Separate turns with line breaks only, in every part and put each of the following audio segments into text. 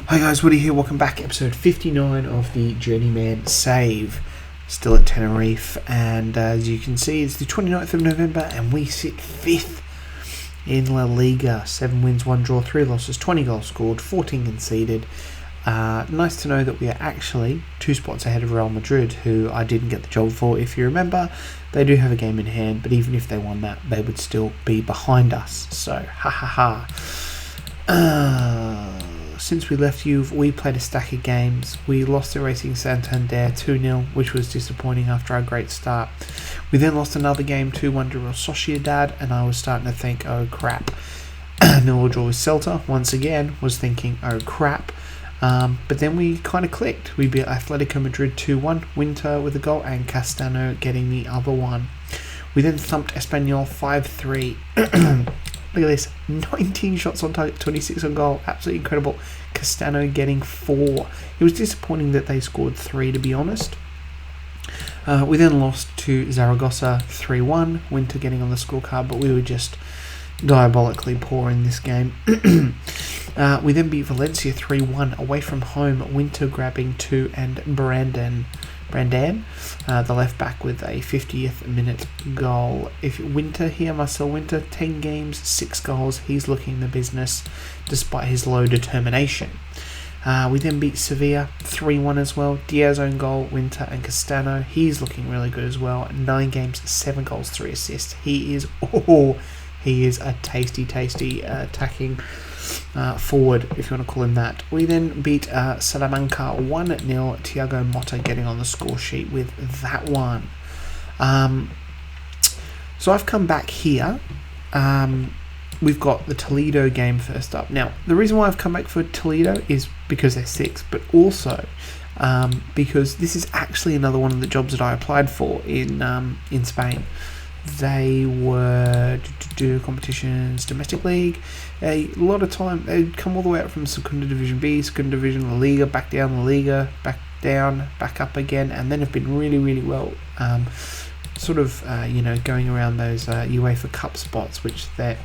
Hi guys, Woody here, welcome back, episode 59 of the Journeyman Save. Still at Tenerife, and as you can see, it's the 29th of November, and we sit 5th in La Liga. 7 wins, 1 draw, 3 losses, 20 goals scored, 14 conceded. Nice to know that we are actually 2 spots ahead of Real Madrid, who I didn't get the job for. If you remember, they do have a game in hand, but even if they won that, they would still be behind us. So, since we left you, we played a stack of games. We lost to Racing Santander 2-0, which was disappointing after our great start. We then lost another game 2-1 to Real Sociedad, and I was starting to think, oh crap. 0 draw with Celta, once again, was thinking, oh crap. But then we kind of clicked. We beat Atletico Madrid 2-1, Winter with a goal, and Castano getting the other one. We then thumped Espanyol 5-3. Look at this, 19 shots on target, 26 on goal, absolutely incredible. Castano getting 4. It was disappointing that they scored 3, to be honest. We then lost to Zaragoza 3-1, Winter getting on the scorecard, but we were just diabolically poor in this game. We then beat Valencia 3-1 away from home, Winter grabbing 2, and Brandan, the left back, with a 50th minute goal. If Winter here, Marcel Winter, 10 games, 6 goals. He's looking the business despite his low determination. We then beat Sevilla 3-1 as well. Diaz own goal, Winter and Castano. He's looking really good as well. 9 games, 7 goals, 3 assists. He is a tasty attacking forward, if you want to call him that. We then beat Salamanca 1-0, Thiago Motta getting on the score sheet with that one. So I've come back here. We've got the Toledo game first up. Now, the reason why I've come back for Toledo is because they're 6th, but also because this is actually another one of the jobs that I applied for in Spain. They were to do competitions, domestic league. A lot of time they'd come all the way up from Segunda Division B, Segunda Division La Liga, back down La Liga, back down, back up again, and then have been really well. Going around those UEFA Cup spots, which they're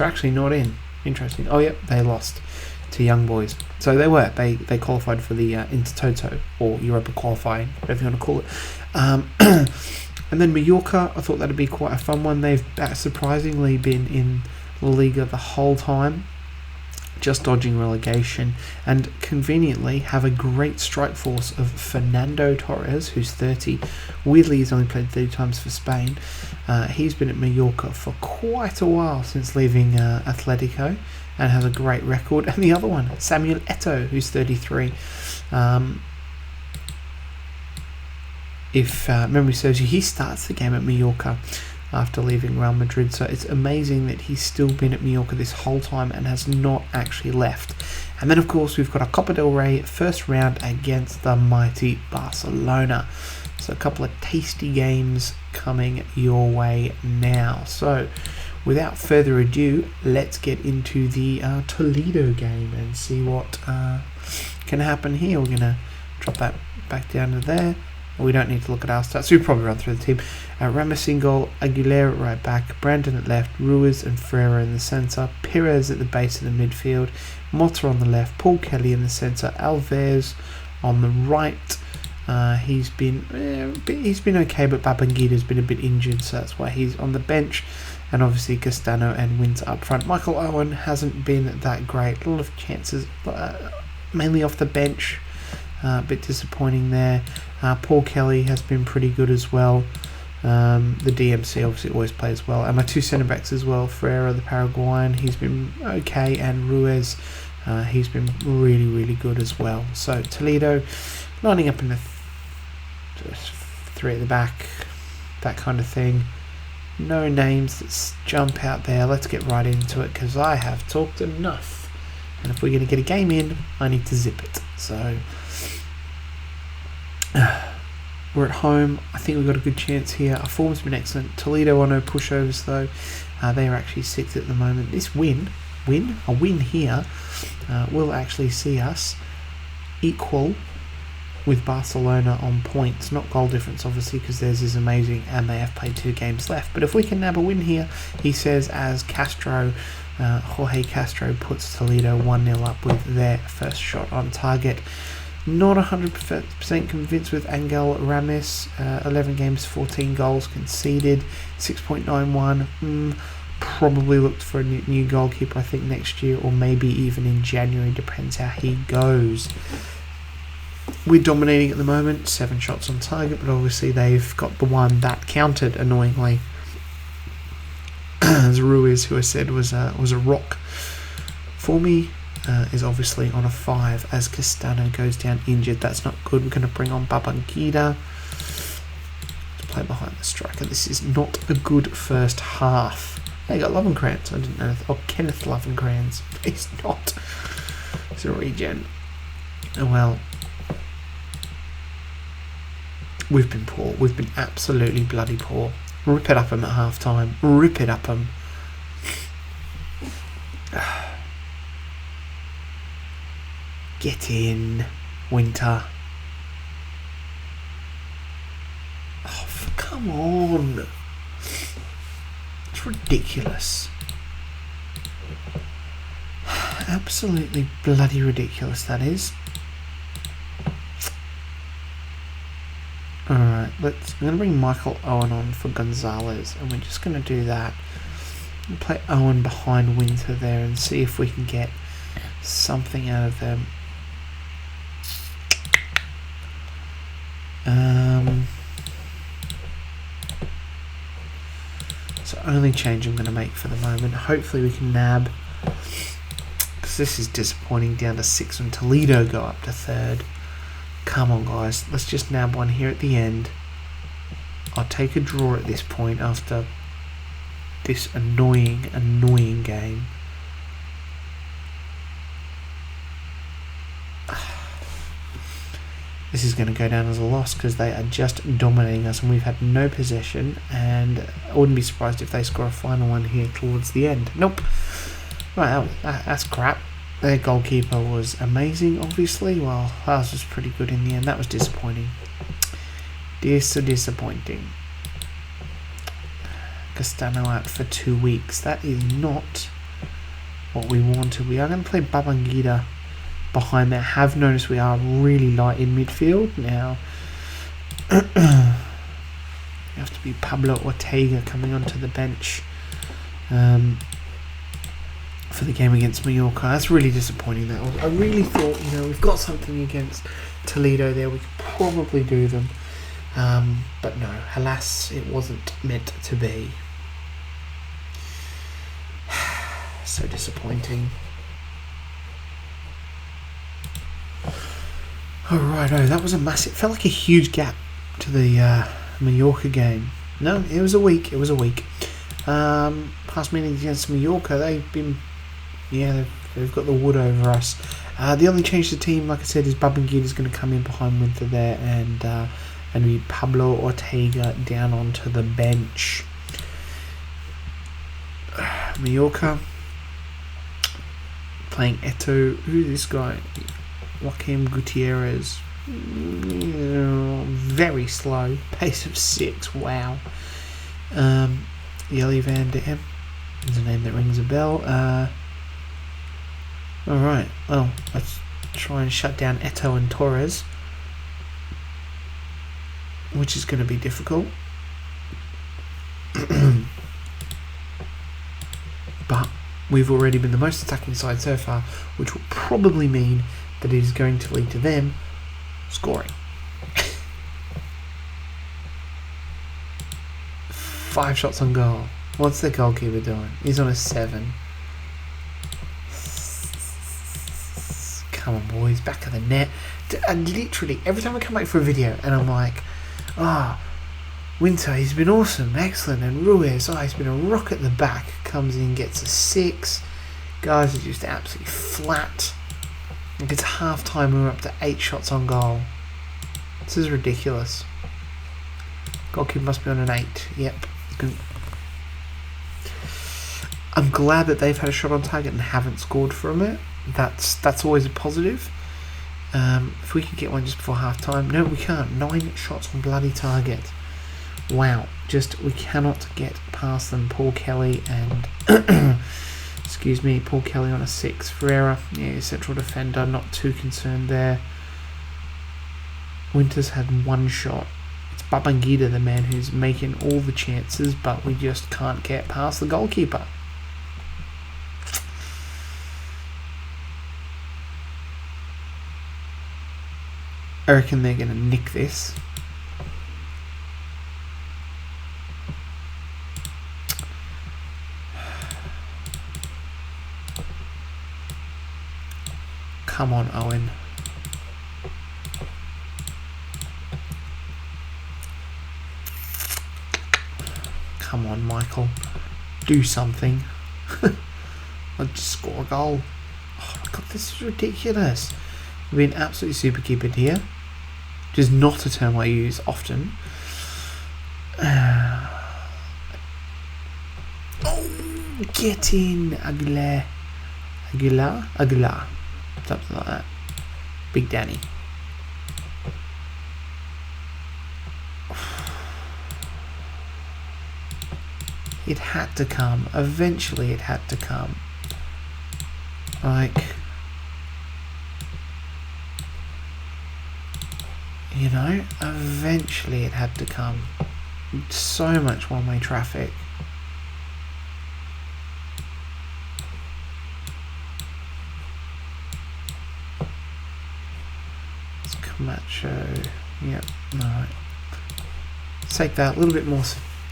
actually not in. Interesting. Oh yeah, they lost to Young Boys. So they qualified for the Intertoto or Europa qualifying, whatever you want to call it. And then Mallorca, I thought that'd be quite a fun one. They've surprisingly been in La Liga the whole time, just dodging relegation, and conveniently have a great strike force of Fernando Torres, who's 30. Weirdly, he's only played 30 times for Spain. He's been at Mallorca for quite a while since leaving Atletico, and has a great record. And the other one, Samuel Eto'o, who's 33. If memory serves you, he starts the game at Mallorca after leaving Real Madrid, so it's amazing that he's still been at Mallorca this whole time and has not actually left. And then of course we've got a Copa del Rey first round against the mighty Barcelona, so a couple of tasty games coming your way now. So without further ado, let's get into the Toledo game and see what can happen here. We're going to drop that back down to there. We don't need to look at our stats, so we'll probably run through the team. Ramos in goal, Aguilera at right back, Brandon at left, Ruiz and Ferreira in the centre, Perez at the base of the midfield, Motta on the left, Paul Kelly in the centre, Alves on the right. He's been okay, but Babangida has been a bit injured, so that's why he's on the bench. And obviously Castano and Winter up front. Michael Owen hasn't been that great. A lot of chances, mainly off the bench. A bit disappointing there. Paul Kelly has been pretty good as well. The DMC obviously always plays well. And my 2 centre-backs as well. Ferreira, the Paraguayan, he's been okay. And Ruiz, he's been really good as well. So Toledo lining up in the 3 at the back, that kind of thing. No names that jump out there. Let's get right into it, because I have talked enough. And if we're going to get a game in, I need to zip it. So we're at home. I think we've got a good chance here. Our form's been excellent. Toledo on no pushovers though. They are actually 6th at the moment. This a win here will actually see us equal with Barcelona on points. Not goal difference obviously, because theirs is amazing and they have played 2 games left. But if we can nab a win here, he says, as Castro Jorge Castro puts Toledo 1-0 up with their first shot on target. Not 100% convinced with Angel Ramis. 11 games, 14 goals conceded, 6.91. Probably looked for a new goalkeeper, I think, next year, or maybe even in January. Depends how he goes. We're dominating at the moment, 7 shots on target, but obviously they've got the one that counted, annoyingly. As Ruiz, who I said was a rock for me, is obviously on a 5 as Castano goes down injured. That's not good. We're going to bring on Babangida to play behind the striker. This is not a good first half. They got Lovenkrands. I didn't know. Oh, Kenneth Lovenkrands. He's not. He's a regen. Oh, well. We've been poor. We've been absolutely bloody poor. Rip it up them at half time. Rip it up them. Get in, Winter. Oh, come on. It's ridiculous. Absolutely bloody ridiculous, that is. Alright, I'm going to bring Michael Owen on for Gonzalez, and we're just going to do that. We'll play Owen behind Winter there and see if we can get something out of them. So only change I'm going to make for the moment. Hopefully we can nab, because this is disappointing, down to 6 and Toledo go up to 3rd. Come on, guys, let's just nab one here at the end. I'll take a draw at this point after this annoying game. This is going to go down as a loss because they are just dominating us and we've had no possession, and I wouldn't be surprised if they score a final one here towards the end. Nope. Right, that's crap. Their goalkeeper was amazing, obviously. Well, ours was pretty good in the end. That was disappointing. Disappointing. Castano out for 2 weeks. That is not what we wanted. We are going to play Babangida behind there. Have noticed we are really light in midfield now. You have to be Pablo Ortega coming onto the bench for the game against Mallorca. That's really disappointing. That I really thought, we've got something against Toledo there. We could probably do them, but no. Alas, it wasn't meant to be. So disappointing. Alrighto, that was a massive. It felt like a huge gap to the Mallorca game. No, it was a week. Past meetings against Mallorca, they've got the wood over us. The only change to the team, like I said, is Babangida is going to come in behind Winter there, and we Pablo Ortega down onto the bench. Mallorca playing Eto. Who's this guy? Joaquim Gutierrez. Very slow. Pace of 6. Wow. Yeli Van Dam is a name that rings a bell. Alright, well, let's try and shut down Eto and Torres, which is going to be difficult. But we've already been the most attacking side so far, which will probably mean that it is going to lead to them scoring. 5 shots on goal. What's the goalkeeper doing? He's on a 7. Come on, boys, back of the net. And literally, every time I come back for a video and I'm like, Winter, he's been awesome, excellent, and Ruiz, he's been a rock at the back, comes in, gets a 6. Guys are just absolutely flat. Like, it's half time, we're up to 8 shots on goal. This is ridiculous. Goalkeeper must be on an 8. Yep. I'm glad that they've had a shot on target and haven't scored from it. That's always a positive. If we could get one just before half time. No, we can't. 9 shots on bloody target. Wow. We cannot get past them. Paul Kelly and Paul Kelly on a 6. Ferreira, central defender, not too concerned there. Winters had one shot. It's Babangida, the man who's making all the chances, but we just can't get past the goalkeeper. I reckon they're going to nick this. Come on, Owen. Come on, Michael. Do something. I'll just score a goal. Oh my god, this is ridiculous. We've been absolutely super keepered here. Which is not a term I use often. Oh, get in, Aguilar. Something like that. Big Danny. It had to come. Eventually it had to come. Like, you know, eventually it had to come. So much one-way traffic. It's Camacho. Yep, alright. Take that, a little bit more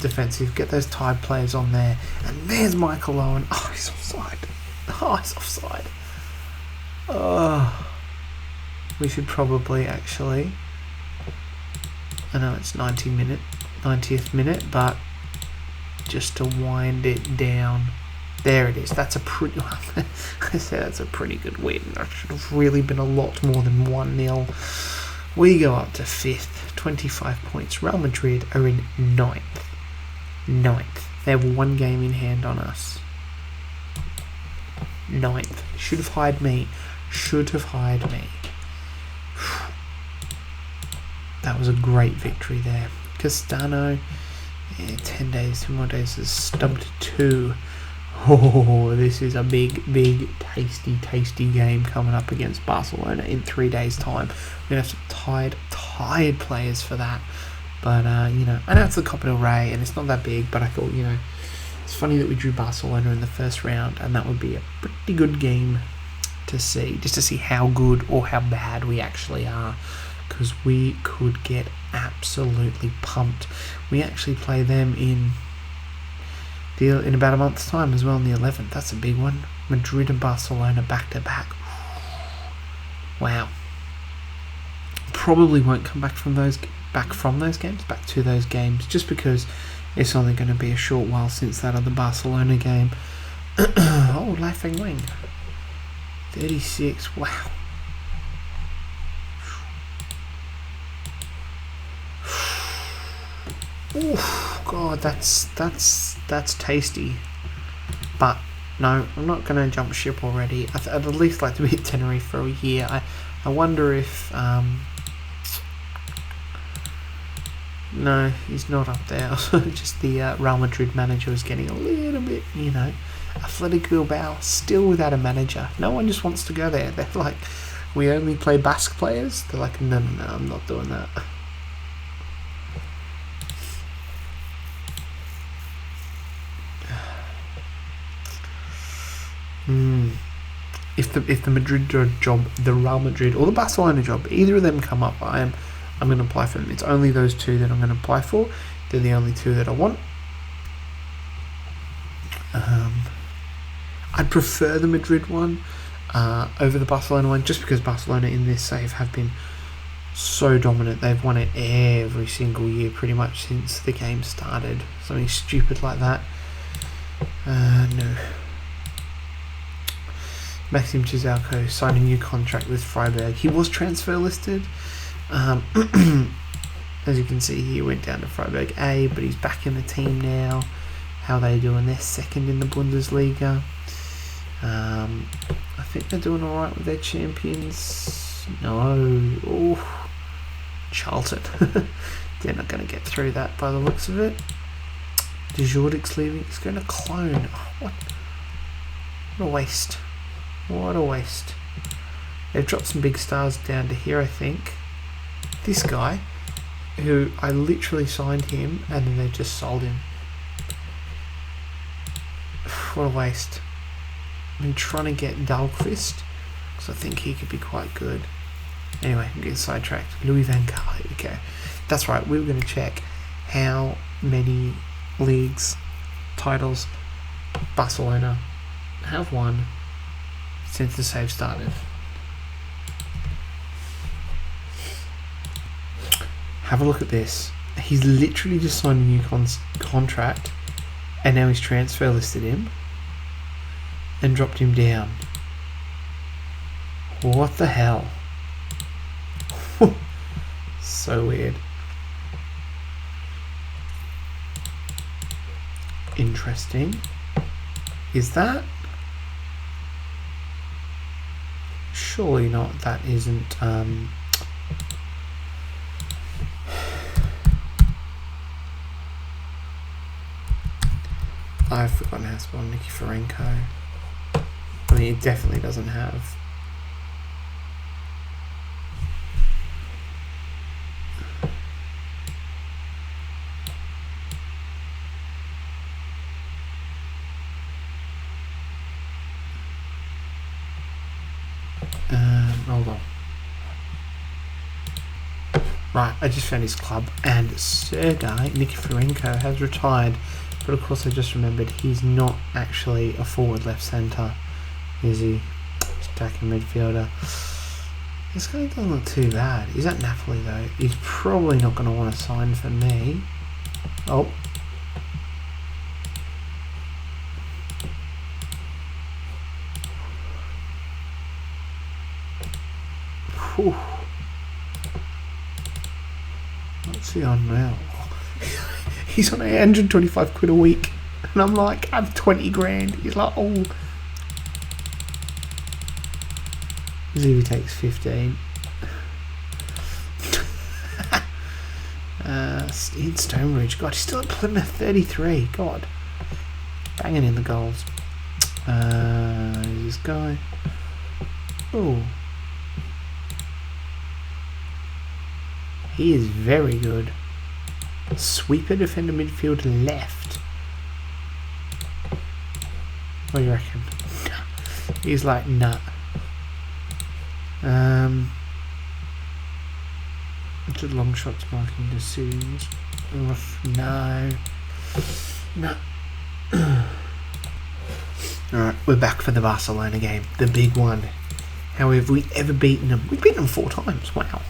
defensive. Get those tied players on there. And there's Michael Owen. Oh, he's offside. Oh, he's offside. Oh. We should probably actually... I know it's 90th minute, but just to wind it down. There it is. That's a pretty... I said that's a pretty good win. That should have really been a lot more than 1-0. We go up to 5th. 25 points. Real Madrid are in 9th. They have one game in hand on us. 9th. Should have hired me. That was a great victory there. Castano, 10 more days is stubbed 2. Oh, this is a big, tasty game coming up against Barcelona in 3 days' time. We're going to have some tired players for that. But, you know, I know it's the Copa del Rey and it's not that big, but I thought, you know, it's funny that we drew Barcelona in the first round, and that would be a pretty good game to see, just to see how good or how bad we actually are, because we could get absolutely pumped. We actually play them in about a month's time as well, on the 11th. That's a big one. Madrid and Barcelona back to back. Wow. Probably won't come back to those games, just because it's only going to be a short while since that other Barcelona game. Oh, laughing wing. 36. Wow. Oof, God, that's tasty. But no, I'm not going to jump ship already. I'd at least like to be at Tenerife for a year. I wonder if no, he's not up there. Just the Real Madrid manager was getting a little bit, you know. Athletic Bilbao still without a manager. No one just wants to go there. They're like, we only play Basque players. They're like, no, I'm not doing that. If the Madrid job, the Real Madrid or the Barcelona job, either of them come up, I'm going to apply for them. It's only those two that I'm going to apply for. They're the only two that I want. I'd prefer the Madrid one over the Barcelona one, just because Barcelona in this save have been so dominant. They've won it every single year pretty much since the game started. Something stupid like that. No. Maxim Chizalco signed a new contract with Freiburg. He was transfer listed. As you can see, he went down to Freiburg A, but he's back in the team now. How are they doing? They're second in the Bundesliga. I think they're doing alright with their champions. No. Oh, Charlton. They're not going to get through that by the looks of it. Dejordic's leaving. He's going to clone. Oh, what? What a waste. What a waste. They've dropped some big stars down to here, I think. This guy, who I literally signed him, and then they just sold him. What a waste. I've been trying to get Dahlqvist, because I think he could be quite good. Anyway, I'm getting sidetracked. Louis van Gaal, here we go. That's right, we were going to check how many leagues, titles, Barcelona have won since the save started. Have a look at this. He's literally just signed a new contract, and now he's transfer listed him and dropped him down. What the hell? So weird. Interesting. Is that? Surely not. That isn't. I've forgotten how to spell Nicky Ferrenko. I mean, it definitely doesn't have. Hold on. Right, I just found his club, and Sergei Nikiforenko has retired, but of course I just remembered he's not actually a forward left centre, is he? He's attacking midfielder. This guy doesn't look too bad. He's at Napoli though. He's probably not going to want to sign for me. Oh. Whew. What's he on now? He's on 125 quid a week, and I'm like, I've 20 grand. He's like, oh. Zivi takes 15. Ian Stonebridge, God, he's still at Plymouth, 33. God, banging in the goals. This guy. Oh. He is very good. Sweeper, defender, midfield, left. What do you reckon? He's like, nah. Just long shots, marking decisions. No. No. Alright, we're back for the Barcelona game. The big one. How have we ever beaten them? We've beaten them 4 times. Wow.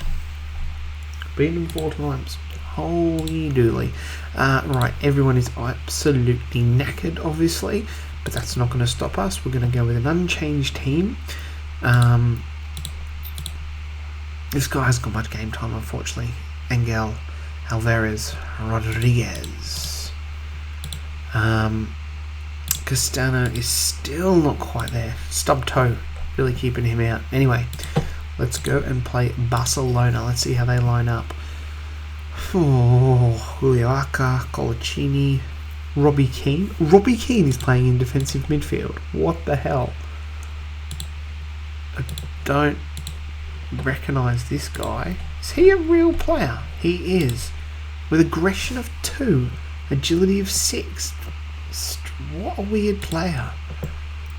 Beaten them 4 times. Holy dooly. Right, everyone is absolutely knackered, obviously, but that's not going to stop us. We're going to go with an unchanged team. This guy hasn't got much game time, unfortunately. Angel Alvarez Rodriguez. Castano is still not quite there. Stub toe, really keeping him out. Anyway, let's go and play Barcelona. Let's see how they line up. Oh, Juliaca, Colaccini, Robbie Keane. Robbie Keane is playing in defensive midfield. What the hell? I don't recognise this guy. Is he a real player? He is. With aggression of 2, agility of 6. What a weird player.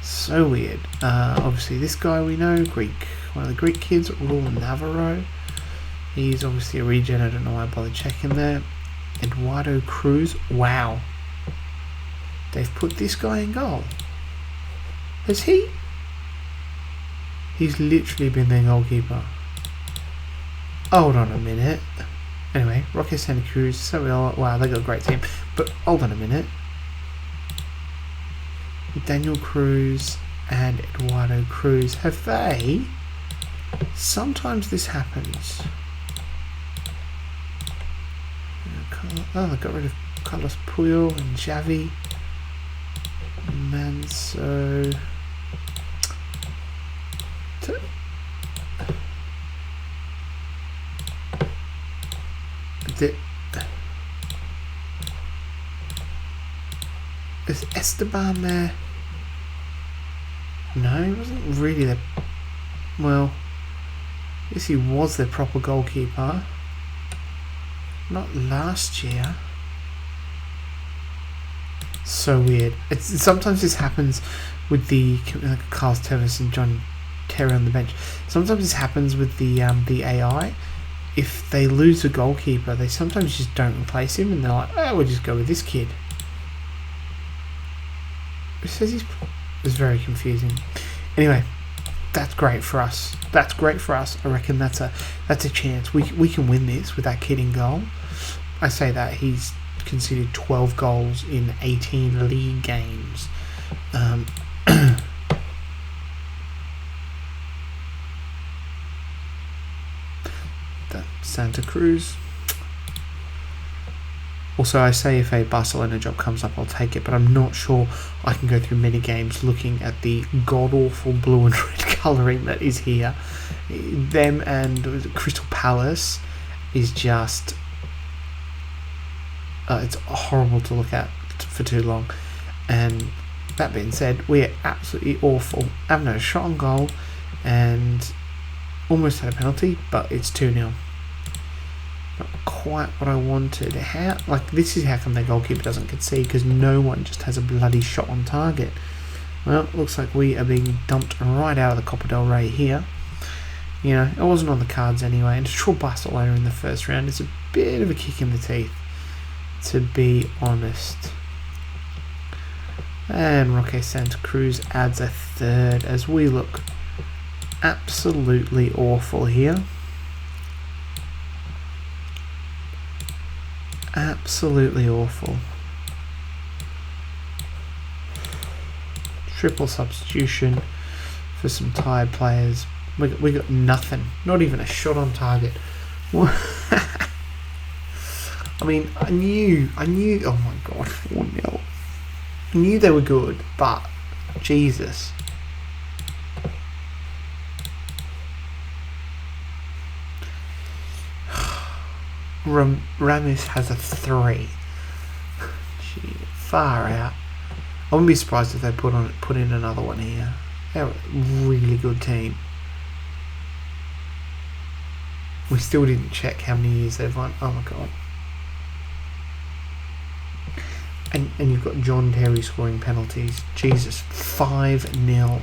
So weird. Obviously this guy we know, Greek. One of the Greek kids, Raul Navarro. He's obviously a regen. I don't know why I bothered checking there. Eduardo Cruz. Wow. They've put this guy in goal. Has he? He's literally been their goalkeeper. Hold on a minute. Anyway, Roque Santa Cruz. So wow, they got a great team. But hold on a minute. Daniel Cruz and Eduardo Cruz. Have they? Sometimes this happens. Oh, they got rid of Carlos Puyol and Xavi. Manso. Is Esteban there? No, he wasn't really their... Well, yes, he was their proper goalkeeper. Not last year. So weird. Sometimes this happens with the Carlos Tevez and John Terry on the bench. Sometimes this happens with the AI. If they lose a goalkeeper, they sometimes just don't replace him, and they're like, "Oh, we'll just go with this kid." It says it's very confusing. Anyway, that's great for us. That's great for us. I reckon that's a chance. We can win this with that kid in goal. I say that he's conceded 12 goals in 18 league games. That Santa Cruz. Also, I say if a Barcelona job comes up, I'll take it, but I'm not sure I can go through many games looking at the god-awful blue and red colouring that is here. Them and Crystal Palace is just... it's horrible to look at for too long. And that being said, we're absolutely awful. Haven't had a shot on goal and almost had a penalty, but it's 2-0. Not quite what I wanted. This is how come their goalkeeper doesn't concede, because no one just has a bloody shot on target. Well, looks like we are being dumped right out of the Copa del Rey here. You know, it wasn't on the cards anyway, and to draw Barcelona in the first round is a bit of a kick in the teeth, to be honest. And Roque Santa Cruz adds a third as we look absolutely awful here. Absolutely awful. Triple substitution for some tired players. We got nothing. Not even a shot on target. I mean, I knew. Oh my god, 4-0. I knew they were good, but Jesus. Ramis has a 3. Gee, far out. I wouldn't be surprised if they put in another one here. They're a really good team. We still didn't check how many years they've won. Oh my god. And you've got John Terry scoring penalties. Jesus, 5-0.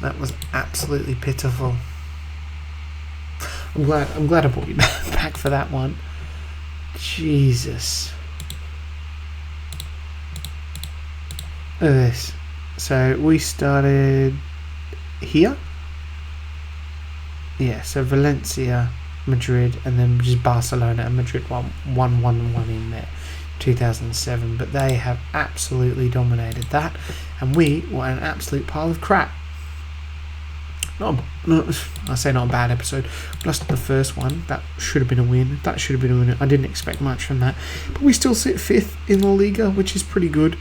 That was absolutely pitiful. I'm glad I brought you back for that one. Jesus. Look at this. So we started here. Yeah, so Valencia, Madrid, and then just Barcelona and Madrid 1-1 in there. 2007, but they have absolutely dominated that, and we were an absolute pile of crap. I say not a bad episode. Lost the first one. That should have been a win. I didn't expect much from that, but we still sit 5th in the Liga, which is pretty good.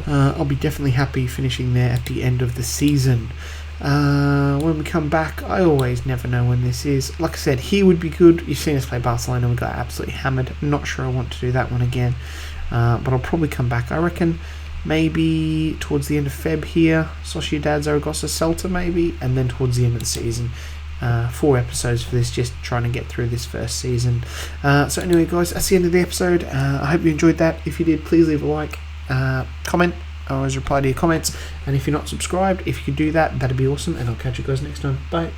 I'll be definitely happy finishing there at the end of the season. When we come back, I always never know when this is. Like I said, here would be good. You've seen us play Barcelona. We got absolutely hammered. Not sure I want to do that one again, but I'll probably come back. I reckon maybe towards the end of Feb here, Sociedad, Zaragoza, Celta maybe, and then towards the end of the season. 4 episodes for this, just trying to get through this first season. So anyway, guys, that's the end of the episode. I hope you enjoyed that. If you did, please leave a like, comment. I always reply to your comments, and if you're not subscribed, if you could do that, that'd be awesome, and I'll catch you guys next time. Bye.